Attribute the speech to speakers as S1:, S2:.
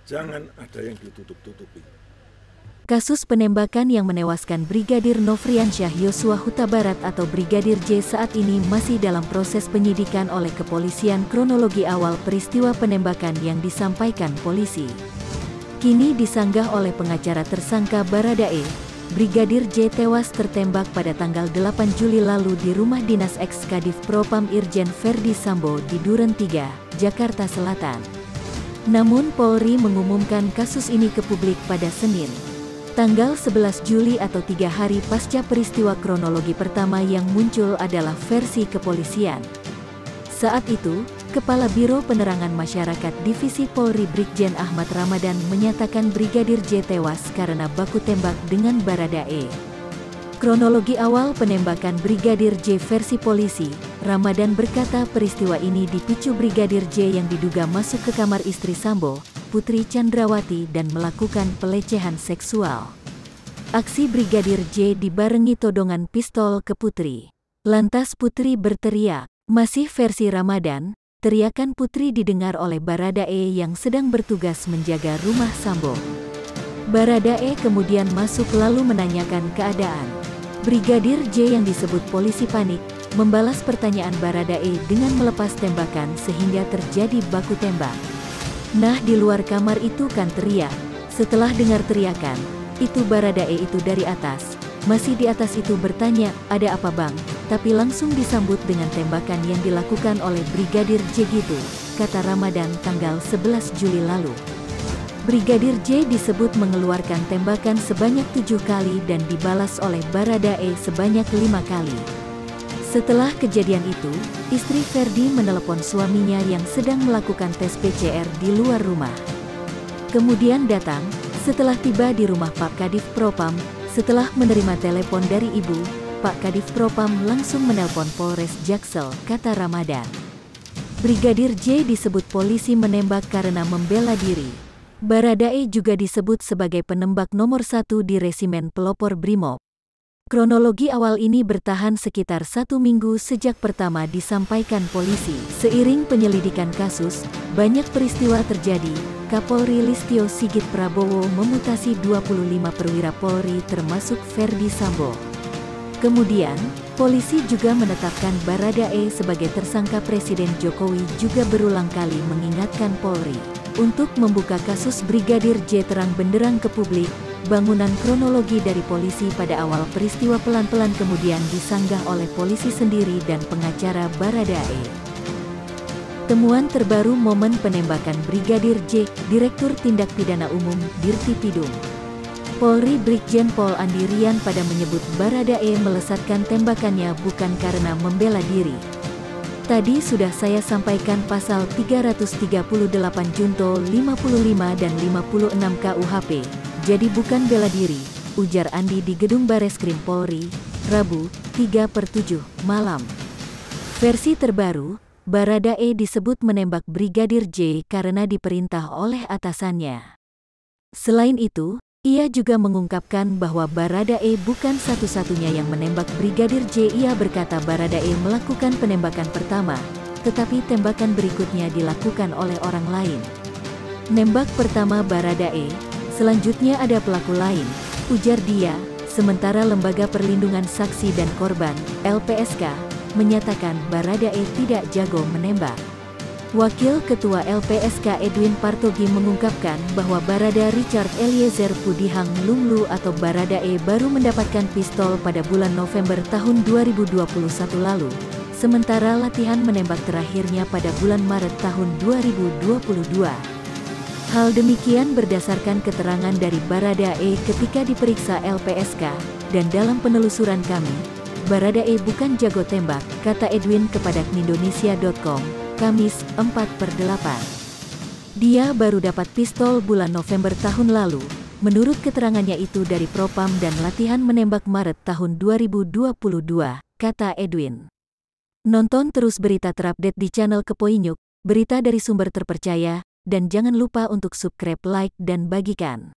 S1: Jangan ada yang ditutup-tutupi.
S2: Kasus penembakan yang menewaskan Brigadir Nofriansyah Yosua Huta Barat atau Brigadir J saat ini masih dalam proses penyidikan oleh kepolisian. Kronologi awal peristiwa penembakan yang disampaikan polisi kini disanggah oleh pengacara tersangka Baradae. Brigadir J tewas tertembak pada tanggal 8 Juli lalu di rumah dinas ex-Kadif Propam Irjen Verdi Sambo di Duren 3, Jakarta Selatan. Namun Polri mengumumkan kasus ini ke publik pada Senin, tanggal 11 Juli atau 3 hari pasca peristiwa. Kronologi pertama yang muncul adalah versi kepolisian. Saat itu, Kepala Biro Penerangan Masyarakat Divisi Polri Brigjen Ahmad Ramadan menyatakan Brigadir J tewas karena baku tembak dengan Baradae. Kronologi awal penembakan Brigadir J versi polisi, Ramadan berkata peristiwa ini dipicu Brigadir J yang diduga masuk ke kamar istri Sambo, Putri Chandrawati, dan melakukan pelecehan seksual. Aksi Brigadir J dibarengi todongan pistol ke Putri. Lantas Putri berteriak. Masih versi Ramadan, teriakan Putri didengar oleh Baradae yang sedang bertugas menjaga rumah Sambo. Baradae kemudian masuk lalu menanyakan keadaan. Brigadir J yang disebut polisi panik, membalas pertanyaan Baradae dengan melepas tembakan sehingga terjadi baku tembak. Nah, di luar kamar itu kan teriak. Setelah dengar teriakan, itu Baradae itu dari atas. Masih di atas itu bertanya, ada apa bang? Tapi langsung disambut dengan tembakan yang dilakukan oleh Brigadir J gitu, kata Ramadan tanggal 11 Juli lalu. Brigadir J disebut mengeluarkan tembakan sebanyak 7 kali dan dibalas oleh Baradae sebanyak 5 kali. Setelah kejadian itu, istri Verdi menelepon suaminya yang sedang melakukan tes PCR di luar rumah. Kemudian datang, setelah tiba di rumah Pak Kadif Propam, setelah menerima telepon dari ibu, Pak Kadif Propam langsung menelpon Polres Jaksel, kata Ramadan. Brigadir J disebut polisi menembak karena membela diri. Baradae juga disebut sebagai penembak nomor 1 di Resimen Pelopor Brimob. Kronologi awal ini bertahan sekitar 1 minggu sejak pertama disampaikan polisi. Seiring penyelidikan kasus, banyak peristiwa terjadi. Kapolri Listio Sigit Prabowo memutasi 25 perwira Polri termasuk Verdi Sambo. Kemudian, polisi juga menetapkan Baradae sebagai tersangka. Presiden Jokowi juga berulang kali mengingatkan Polri untuk membuka kasus Brigadir J terang benderang ke publik. Bangunan kronologi dari polisi pada awal peristiwa pelan-pelan kemudian disanggah oleh polisi sendiri dan pengacara Baradae. Temuan terbaru momen penembakan Brigadir J, Direktur Tindak Pidana Umum, Dirtipidum Polri Brigjen Pol Andi Rian pada menyebut Baradae melesatkan tembakannya bukan karena membela diri. Tadi sudah saya sampaikan pasal 338 Junto 55 dan 56 KUHP, jadi bukan bela diri, ujar Andi di Gedung Bareskrim Polri, Rabu, 3/7, malam. Versi terbaru, Baradae disebut menembak Brigadir J karena diperintah oleh atasannya. Selain itu, ia juga mengungkapkan bahwa Baradae bukan satu-satunya yang menembak Brigadir J. Ia berkata Baradae melakukan penembakan pertama, tetapi tembakan berikutnya dilakukan oleh orang lain. Nembak pertama Baradae, selanjutnya ada pelaku lain, ujar dia, sementara Lembaga Perlindungan Saksi dan Korban, LPSK, menyatakan Baradae tidak jago menembak. Wakil Ketua LPSK Edwin Partogi mengungkapkan bahwa Barada Richard Eliezer Pudihang Lumlu atau Baradae baru mendapatkan pistol pada bulan November tahun 2021 lalu, sementara latihan menembak terakhirnya pada bulan Maret tahun 2022. Hal demikian berdasarkan keterangan dari Baradae ketika diperiksa LPSK, dan dalam penelusuran kami, Baradae bukan jago tembak, kata Edwin kepada Indonesia.com. Kamis, 4/8. Dia baru dapat pistol bulan November tahun lalu, menurut keterangannya itu dari Propam dan latihan menembak Maret tahun 2022, kata Edwin. Nonton terus berita terupdate di channel Kepoinyuk, berita dari sumber terpercaya, dan jangan lupa untuk subscribe, like, dan bagikan.